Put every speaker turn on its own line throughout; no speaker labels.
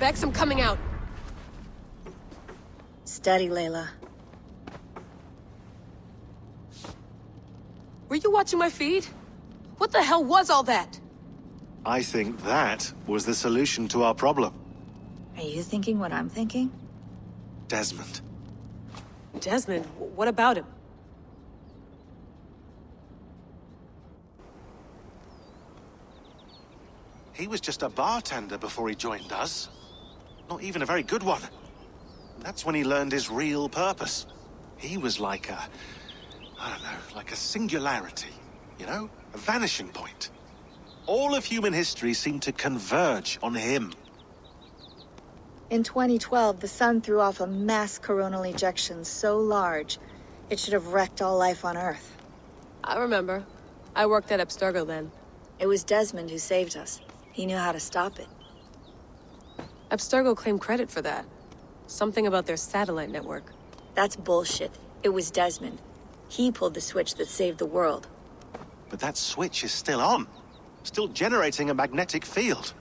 Bex, I'm coming out.
Steady, Layla.
Were you watching my feed? What the hell was all that?
I think that was the solution to our problem.
Are you thinking what I'm thinking?
Desmond.
Desmond? What about him?
He was just a bartender before he joined us. Not even a very good one. That's when he learned his real purpose. He was like a... I don't know, like a singularity, you know? A vanishing point. All of human history seemed to converge on him.
In 2012, the sun threw off a mass coronal ejection so large, it should have wrecked all life on Earth.
I remember. I worked at Abstergo then.
It was Desmond who saved us. He knew how to stop it.
Abstergo claimed credit for that. Something about their satellite network.
That's bullshit. It was Desmond. He pulled the switch that saved the world.
But that switch is still on. Still generating a magnetic field.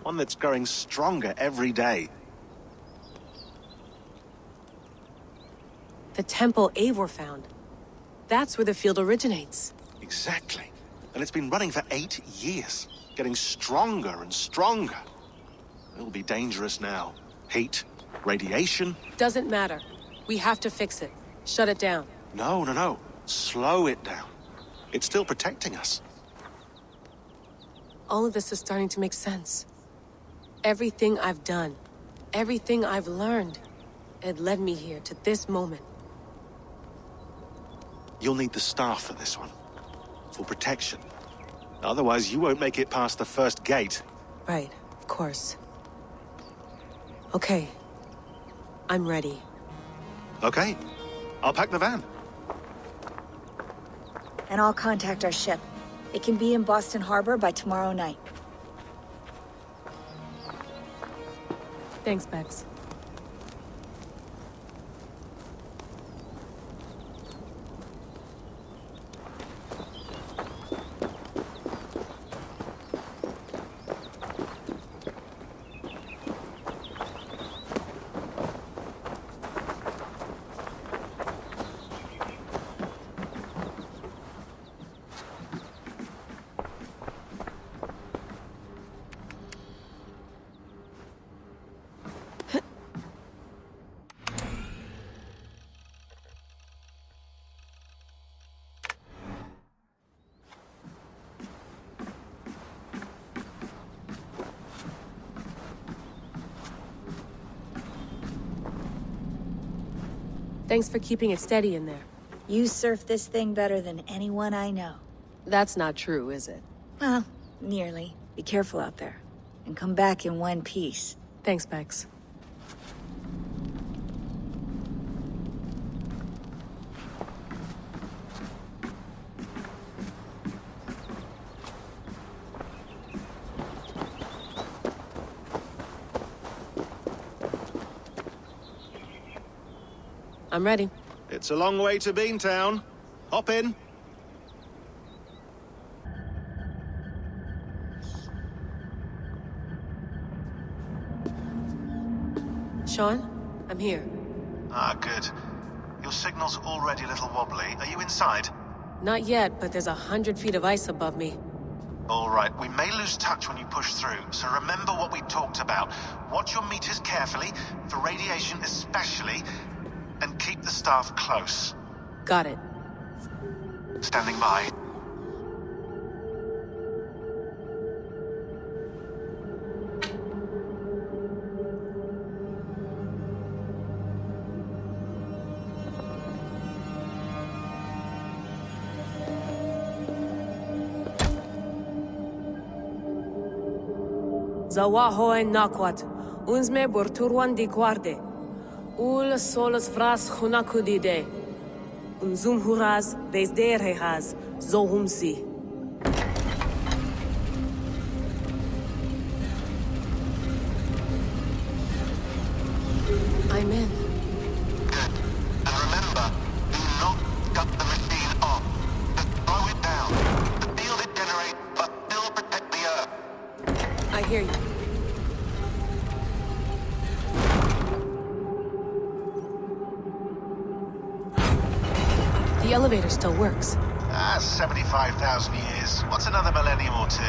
One that's growing stronger every day.
The temple Eivor found. That's where the field originates.
Exactly. And it's been running for 8 years. Getting stronger and stronger. It'll be dangerous now. Heat, radiation.
Doesn't matter. We have to fix it. Shut it down.
No. Slow it down. It's still protecting us.
All of this is starting to make sense. Everything I've done, everything I've learned, it led me here to this moment.
You'll need the staff for this one. For protection. Otherwise, you won't make it past the first gate.
Right, of course. Okay. I'm ready.
Okay. I'll pack the van.
And I'll contact our ship. It can be in Boston Harbor by tomorrow night.
Thanks, Bex. Thanks for keeping it steady in there.
You surf this thing better than anyone I know.
That's not true, is it?
Well, nearly. Be careful out there. And come back in one piece.
Thanks, Bex. I'm ready.
It's a long way to Beantown. Hop in.
Sean, I'm here.
Ah, good. Your signal's already a little wobbly. Are you inside?
Not yet, but there's 100 feet of ice above me.
All right, we may lose touch when you push through, so remember what we talked about. Watch your meters carefully, for radiation especially, and keep the staff close.
Got it.
Standing by.
Zawaho en nakwat, unzme borturwan di guarde. Ul solos vras hunakudide. Unzum huraz, desderehaz, zohumsi. I'm in.
Good. And remember, do not cut the machine off. Just throw it down. The field it generates, but still protect the Earth.
I hear you. The elevator still works.
75,000 years. What's another millennium or two?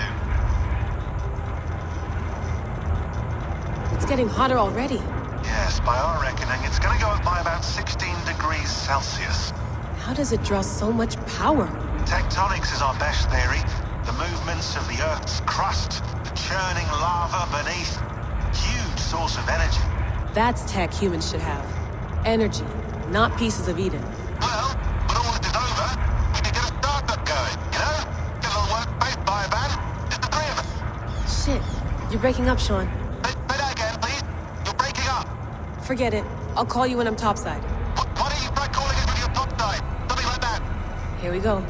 It's getting hotter already.
Yes, by our reckoning, it's gonna go up by about 16 degrees Celsius.
How does it draw so much power?
Tectonics is our best theory. The movements of the Earth's crust, the churning lava beneath. Huge source of energy.
That's tech humans should have. Energy, not pieces of Eden.
Well, when all this is over, we can get a startup going, you know? Get a little workspace, buy a van, just the three of us.
Shit, you're breaking up, Sean.
Say that again, please. You're breaking up.
Forget it. I'll call you when I'm topside.
Why don't you try calling us with your top side? Something like that.
Here we go.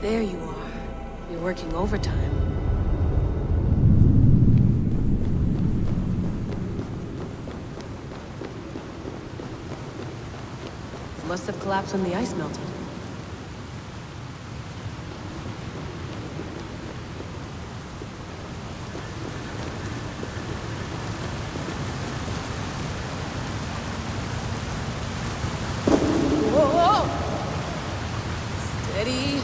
There you are. You're working overtime. Must have collapsed when the ice melted. Whoa! Steady.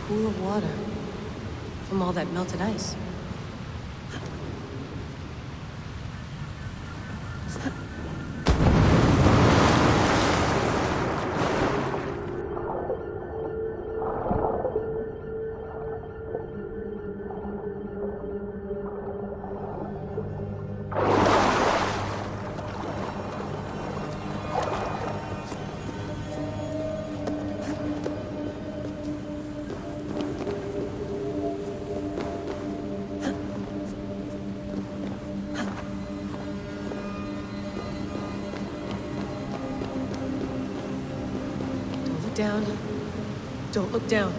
Pool of water from all that melted ice. Down. Don't look down.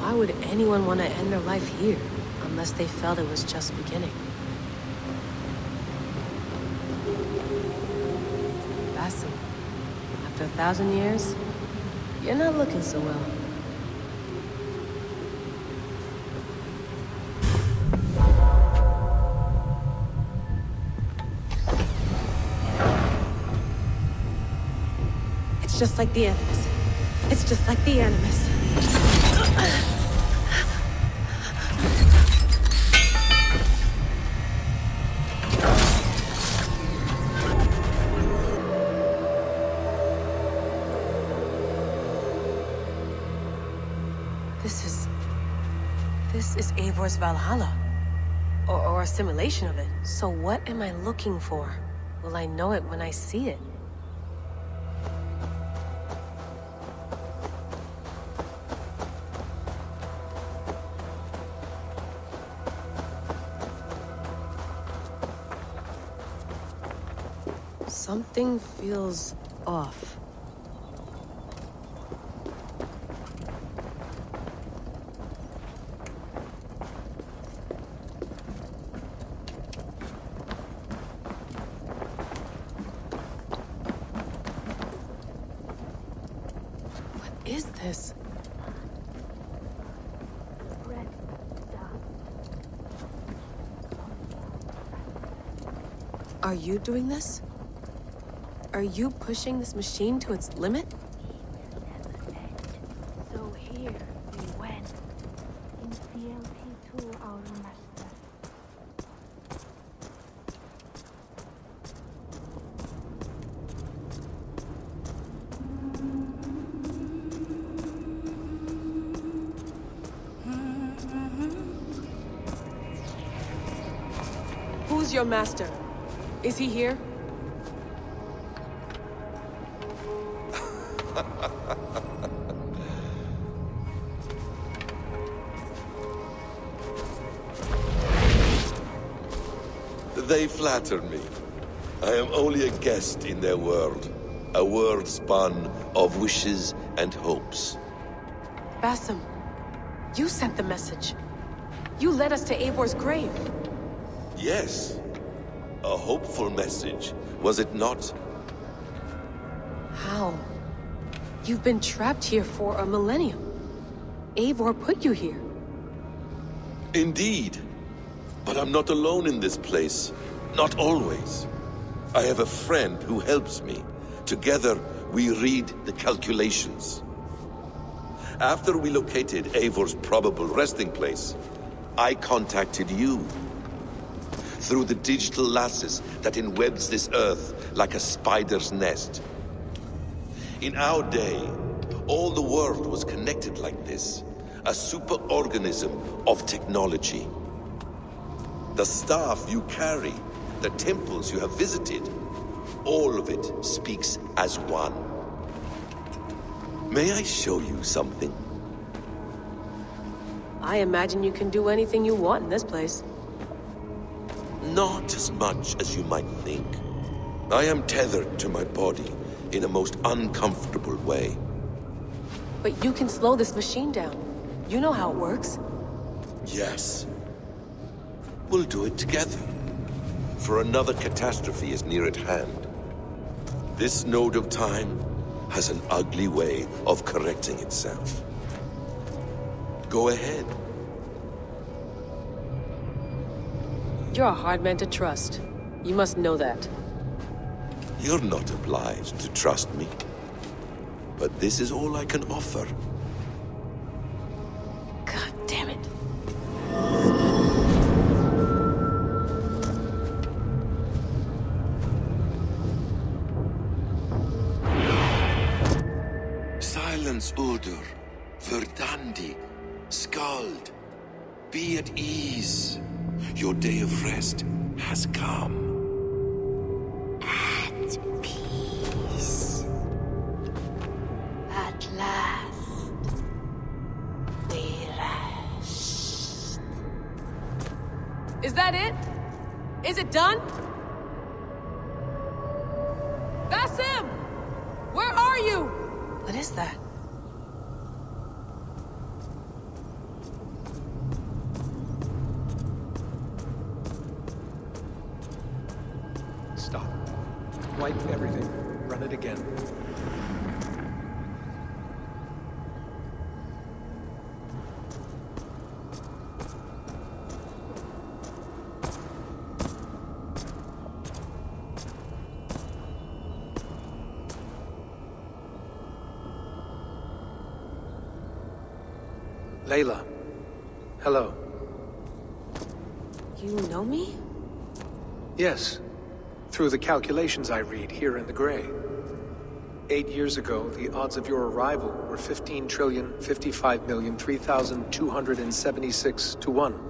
Why would anyone want to end their life here, unless they felt it was just beginning? Basim, after 1,000 years, you're not looking so well. It's just like the Animus. It's just like the Animus. This is Eivor's Valhalla. Or a simulation of it. So what am I looking for? Will I know it when I see it? Something feels off. What is this? Are you doing this? Are you pushing this machine to its limit?
So here we went, in fealty to our master.
Who's your master? Is he here?
They flatter me. I am only a guest in their world. A world spun of wishes and hopes.
Basim, you sent the message. You led us to Eivor's grave.
Yes. A hopeful message, was it not?
How? You've been trapped here for a millennium. Eivor put you here.
Indeed. But I'm not alone in this place. Not always. I have a friend who helps me. Together, we read the calculations. After we located Eivor's probable resting place, I contacted you. Through the digital lasses that enwebs this earth like a spider's nest. In our day, all the world was connected like this. A superorganism of technology. The staff you carry, the temples you have visited, all of it speaks as one. May I show you something?
I imagine you can do anything you want in this place.
Not as much as you might think. I am tethered to my body in a most uncomfortable way.
But you can slow this machine down. You know how it works.
Yes. We'll do it together. For another catastrophe is near at hand. This node of time has an ugly way of correcting itself. Go ahead.
You're a hard man to trust. You must know that.
You're not obliged to trust me. But this is all I can offer.
God damn it.
Silence, Udur. Verdandi. Skald. Be at ease. Your day of rest has come.
At peace. At last, we rest.
Is that it? Is it done? Basim! Where are you? What is that?
Stop. Wipe everything. Run it again. Layla. Hello.
You know me?
Yes. Through the calculations I read here in the gray. 8 years ago, the odds of your arrival were 15,055,003,276 to 1.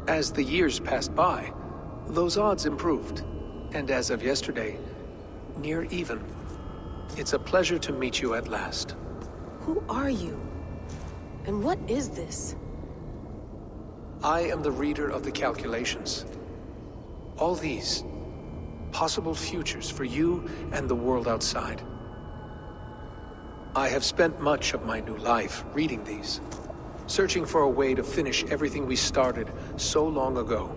As the years passed by, those odds improved. And as of yesterday, near even. It's a pleasure to meet you at last.
Who are you? And what is this?
I am the reader of the calculations. All these possible futures for you and the world outside. I have spent much of my new life reading these, searching for a way to finish everything we started so long ago.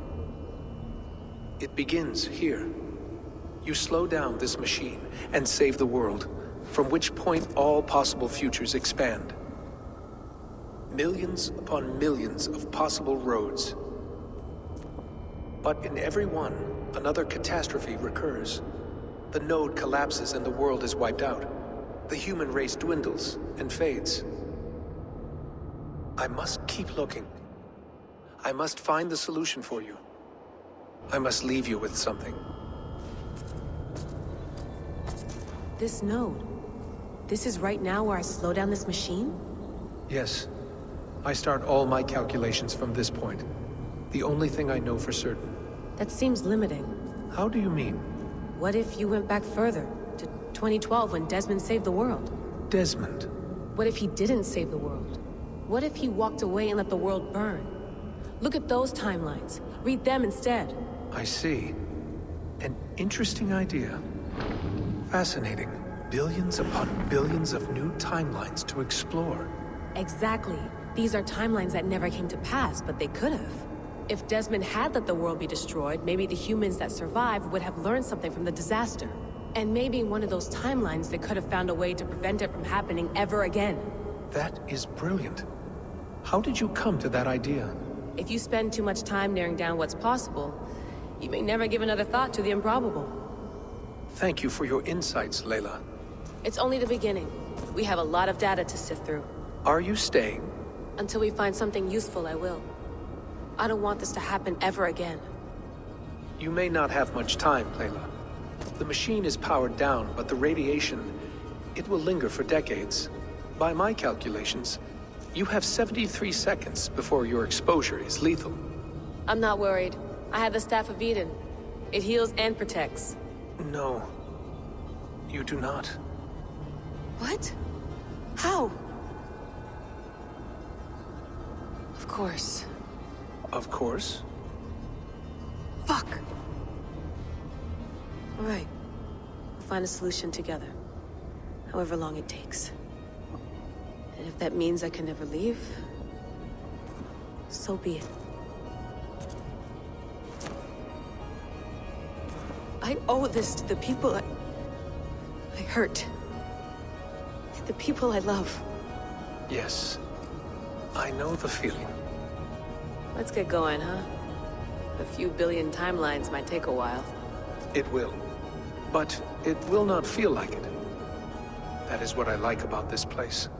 It begins here. You slow down this machine and save the world, from which point all possible futures expand. Millions upon millions of possible roads. But in every one, another catastrophe recurs. The node collapses and the world is wiped out. The human race dwindles and fades. I must keep looking. I must find the solution for you. I must leave you with something.
This node. This is right now where I slow down this machine?
Yes. I start all my calculations from this point. The only thing I know for certain.
That seems limiting.
How do you mean?
What if you went back further, to 2012 when Desmond saved the world?
Desmond?
What if he didn't save the world? What if he walked away and let the world burn? Look at those timelines. Read them instead.
I see. An interesting idea. Fascinating. Billions upon billions of new timelines to explore.
Exactly. These are timelines that never came to pass, but they could have. If Desmond had let the world be destroyed, maybe the humans that survived would have learned something from the disaster. And maybe in one of those timelines they could have found a way to prevent it from happening ever again.
That is brilliant. How did you come to that idea?
If you spend too much time narrowing down what's possible, you may never give another thought to the improbable.
Thank you for your insights, Layla.
It's only the beginning. We have a lot of data to sift through.
Are you staying?
Until we find something useful, I will. I don't want this to happen ever again.
You may not have much time, Layla. The machine is powered down, but the radiation, it will linger for decades. By my calculations, you have 73 seconds before your exposure is lethal.
I'm not worried. I have the Staff of Eden. It heals and protects.
No. You do not.
What? How? Of course.
Of course.
Fuck! All right. We'll find a solution together. However long it takes. And if that means I can never leave, so be it. I owe this to the people I hurt. The people I love.
Yes. I know the feeling.
Let's get going, huh? A few billion timelines might take a while.
It will. But it will not feel like it. That is what I like about this place.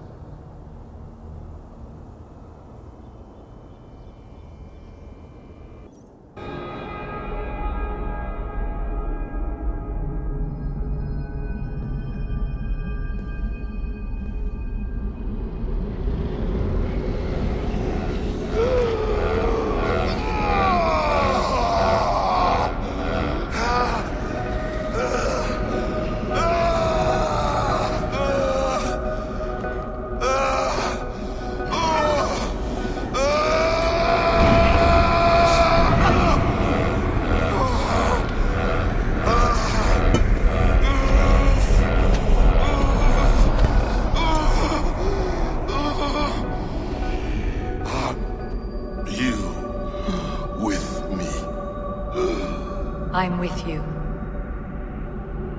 I'm with you.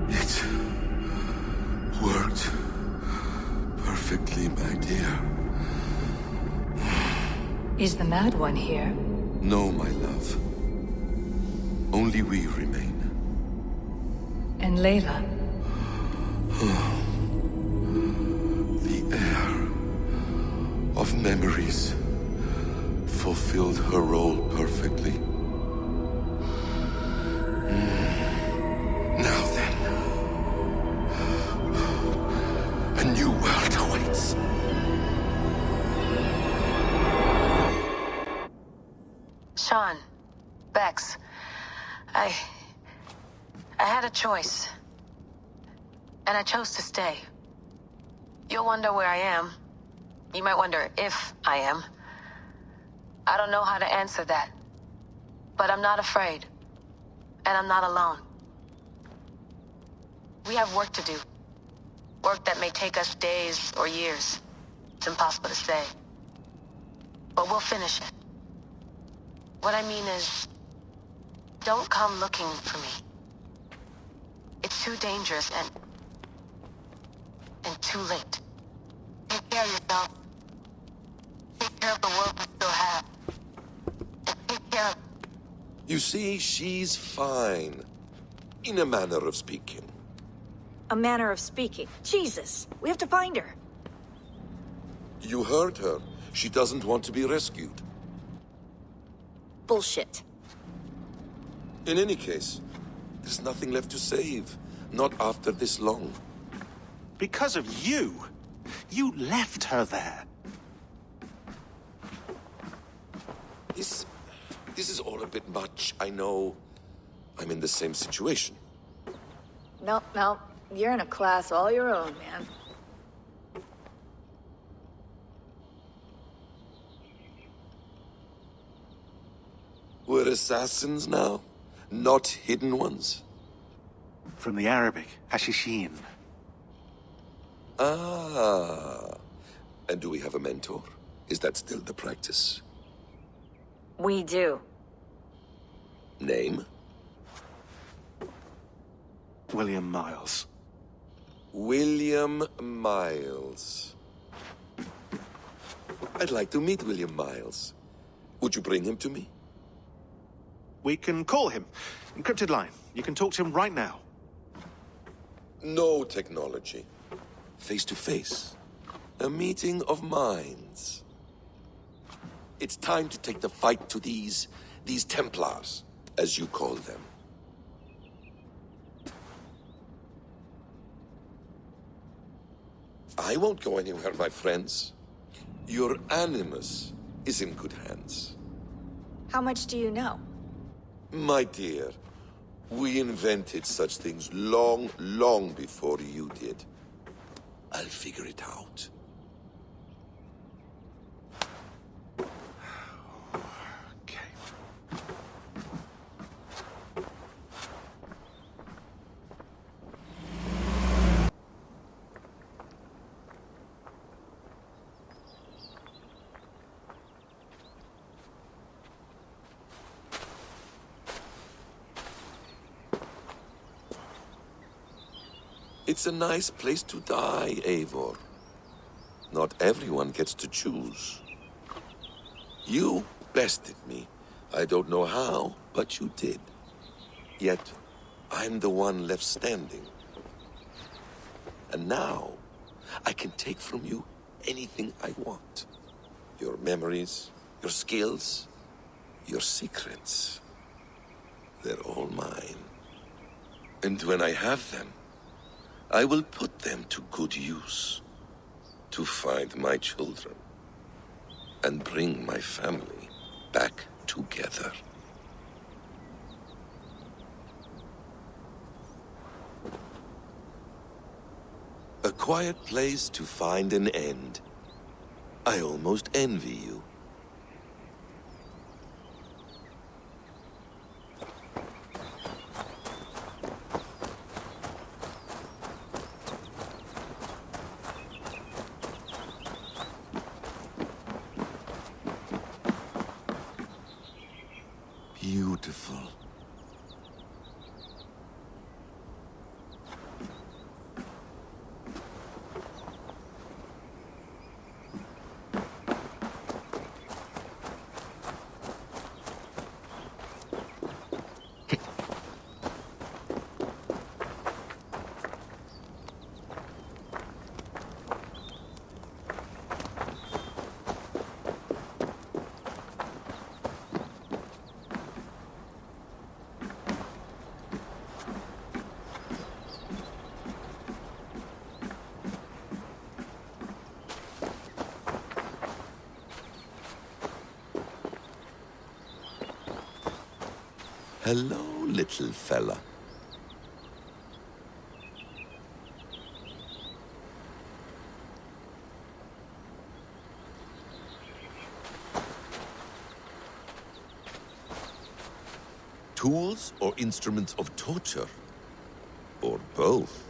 It worked perfectly, my dear.
Is the Mad One here?
No, my love. Only we remain.
And Layla?
The Heir of Memories fulfilled her role perfectly. Now then, a new world awaits.
Sean, Bex, I had a choice. And I chose to stay. You'll wonder where I am. You might wonder if I am. I don't know how to answer that. But I'm not afraid. And I'm not alone. We have work to do. Work that may take us days or years. It's impossible to say. But we'll finish it. What I mean is, don't come looking for me. It's too dangerous and too late. Take care of yourself. Take care of the world we still have. And take care of...
You see, she's fine. In a manner of speaking.
A manner of speaking. Jesus, we have to find her.
You heard her. She doesn't want to be rescued.
Bullshit.
In any case, there's nothing left to save. Not after this long.
Because of you. You left her there.
This is all a bit much, I know. I'm in the same situation.
Nope, nope. You're in a class all your own, man.
We're assassins now? Not hidden ones?
From the Arabic, Hashishin.
Ah. And do we have a mentor? Is that still the practice?
We do.
Name?
William Miles.
William Miles. I'd like to meet William Miles. Would you bring him to me?
We can call him. Encrypted line. You can talk to him right now.
No technology. Face to face. A meeting of minds. It's time to take the fight to these Templars, as you call them. I won't go anywhere, my friends. Your animus is in good hands.
How much do you know?
My dear, we invented such things long, long before you did. I'll figure it out.
Okay.
It's a nice place to die, Eivor. Not everyone gets to choose. You bested me. I don't know how, but you did. Yet, I'm the one left standing. And now, I can take from you anything I want. Your memories, your skills, your secrets. They're all mine. And when I have them, I will put them to good use. To find my children. And bring my family back together. A quiet place to find an end. I almost envy you. Beautiful. Hello, little fella. Tools or instruments of torture? Or both?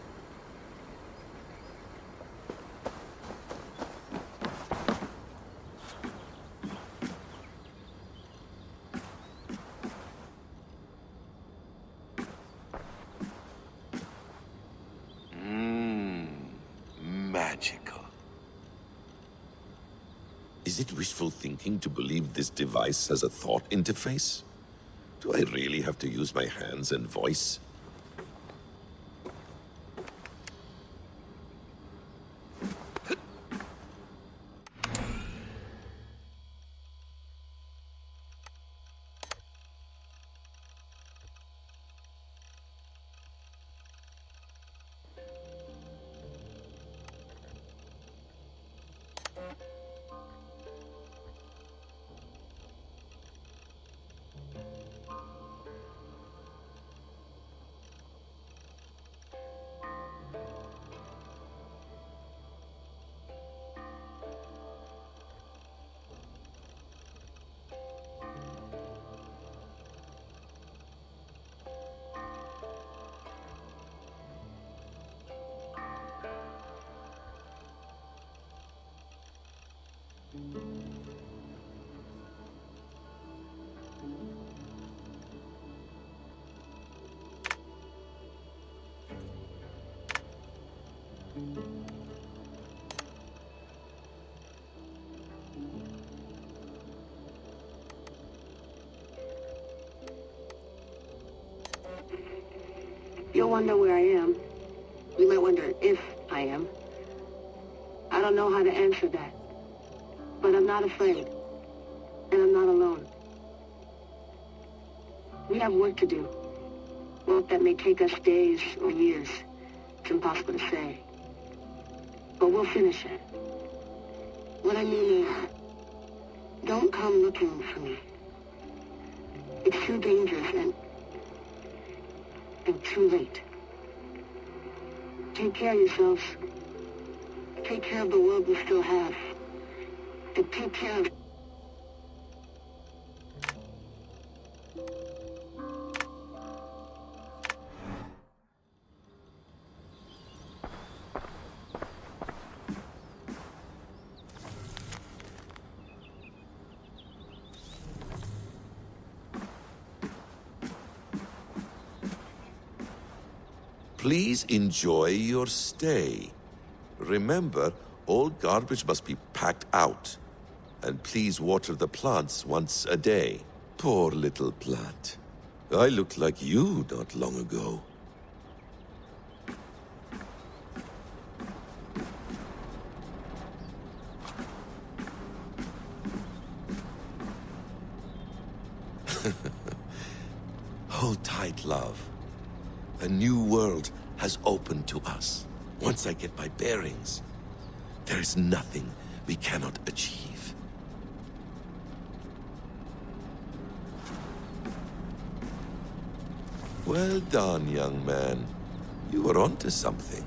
Magical.
Is it wishful thinking to believe this device has a thought interface? Do I really have to use my hands and voice?
You'll wonder where I am. You might wonder if I am. I don't know how to answer that. But I'm not afraid. And I'm not alone. We have work to do. Work that may take us days or years. It's impossible to say. But we'll finish it. What I mean is, don't come looking for me. It's too dangerous and too late. Take care of yourselves. Take care of the world we still have. And take care of...
Please enjoy your stay. Remember, all garbage must be packed out. And please water the plants once a day. Poor little plant. I looked like you not long ago. Hold tight, love. A new world has opened to us. Once I get my bearings, there is nothing we cannot achieve. Well done, young man. You were onto something.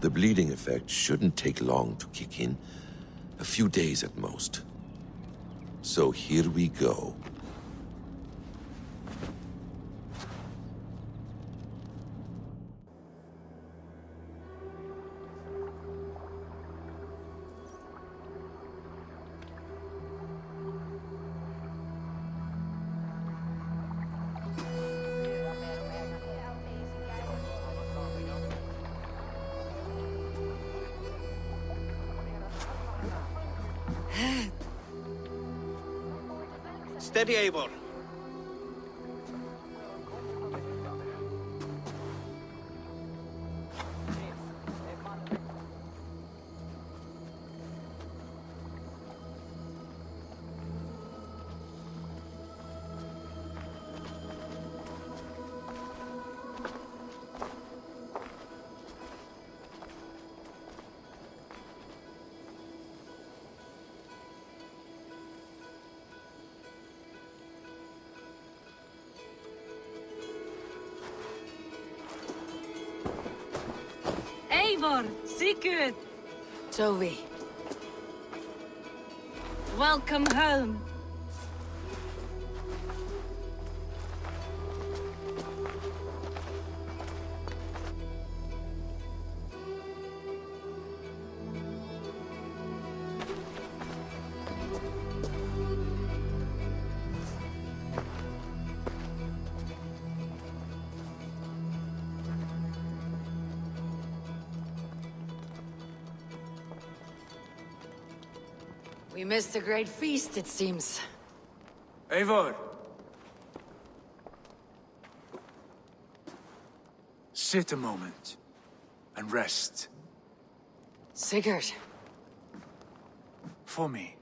The bleeding effect shouldn't take long to kick in. A few days at most. So here we go.
Steady, Eivor.
Eivor, Sigurd,
Toby.
welcome home.
We missed a great feast, it seems.
Eivor! Sit a moment and rest.
Sigurd.
For me.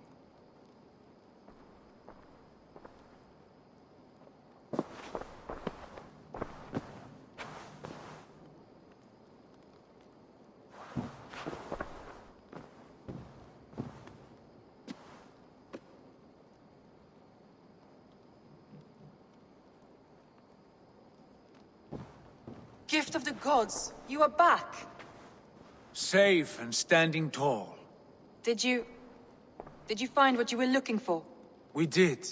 Gift of the gods, you are back.
Safe and standing tall.
Did you find what you were looking for?
We did.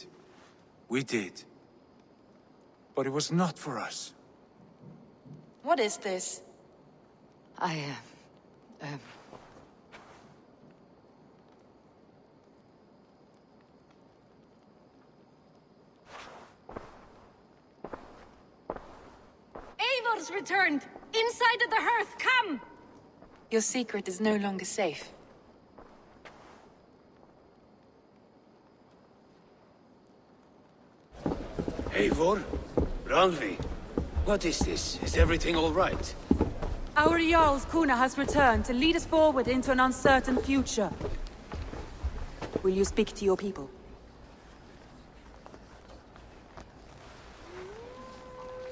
We did. But it was not for us.
What is this? Eivor's returned! Inside of the hearth, come! Your secret is no longer safe.
Eivor? Randvi? What is this? Is everything all right?
Our Jarl's Kuna has returned to lead us forward into an uncertain future. Will you speak to your people?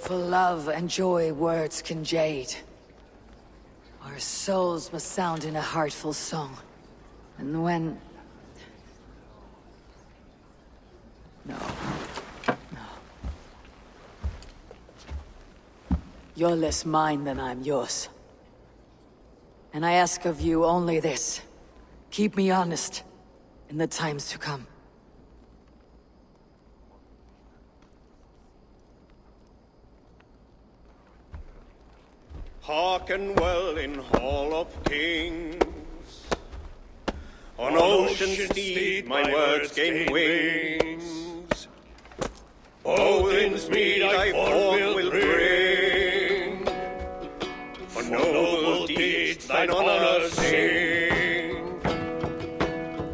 For love and joy, words can jade. Our souls must sound in a heartful song. And when... No. No. You're less mine than I'm yours. And I ask of you only this. Keep me honest in the times to come.
Hearken well in Hall of Kings. On ocean steed my words gain wings. Odin's mead I forth will bring. For noble deeds thine honor sing.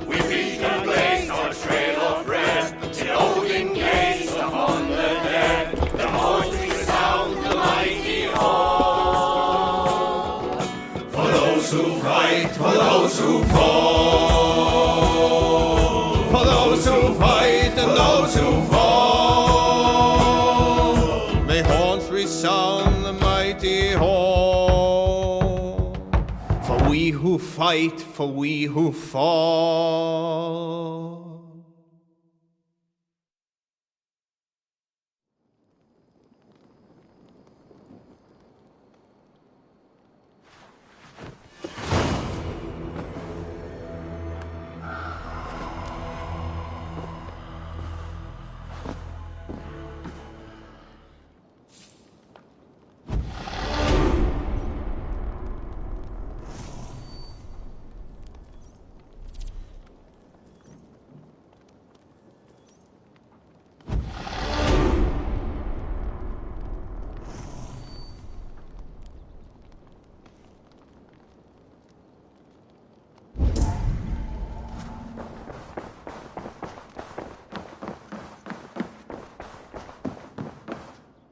We beat and blaze our trail of red, till Odin gaze upon the dead. The voice resound the mighty hall. For those who fight, for those who fall, for those who fight and those who fall, may horns resound the mighty hall. For we who fight, for we who fall.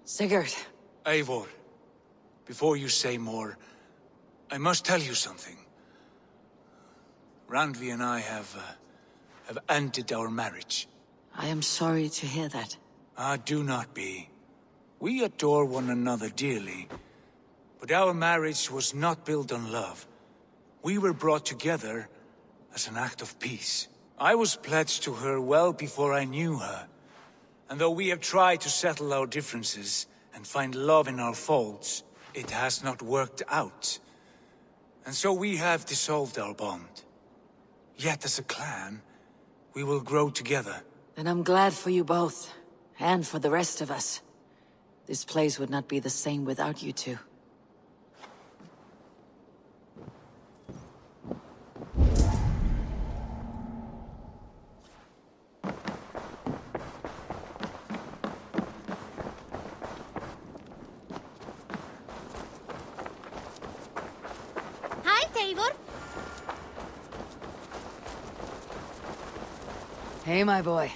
Sigurd.
Eivor, before you say more, I must tell you something. Randvi and I have ended our marriage.
I am sorry to hear that.
Ah, do not be. We adore one another dearly, but our marriage was not built on love. We were brought together as an act of peace. I was pledged to her well before I knew her, and though we have tried to settle our differences and find love in our faults, it has not worked out. And so we have dissolved our bond. Yet as a clan, we will grow together.
And I'm glad for you both, and for the rest of us. This place would not be the same without you two.
Hi, Eivor.
Hey, my boy.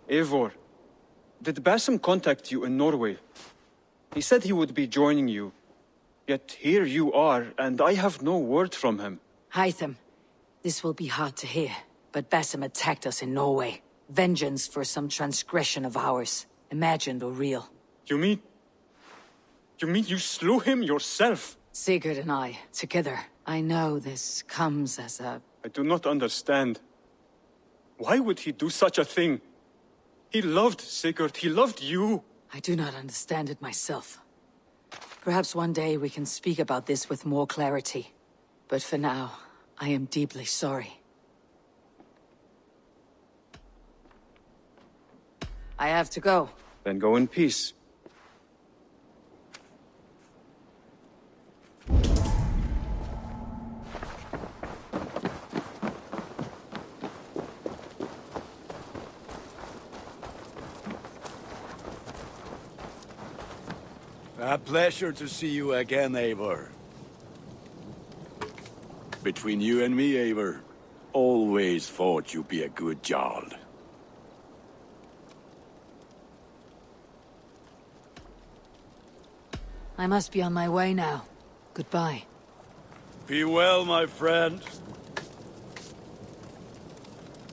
Eivor, did Basim contact you in Norway? He said he would be joining you. Yet here you are, and I have no word from him.
Hytham, this will be hard to hear, but Basim attacked us in Norway. Vengeance for some transgression of ours, imagined or real.
You mean you slew him yourself?
Sigurd and I, together. I know this comes as a...
I do not understand. Why would he do such a thing? He loved Sigurd, he loved you.
I do not understand it myself. Perhaps one day we can speak about this with more clarity. But for now, I am deeply sorry. I have to go.
Then go in peace.
A pleasure to see you again, Eivor. Between you and me, Eivor, always thought you'd be a good Jarl.
I must be on my way now. Goodbye.
Be well, my friend.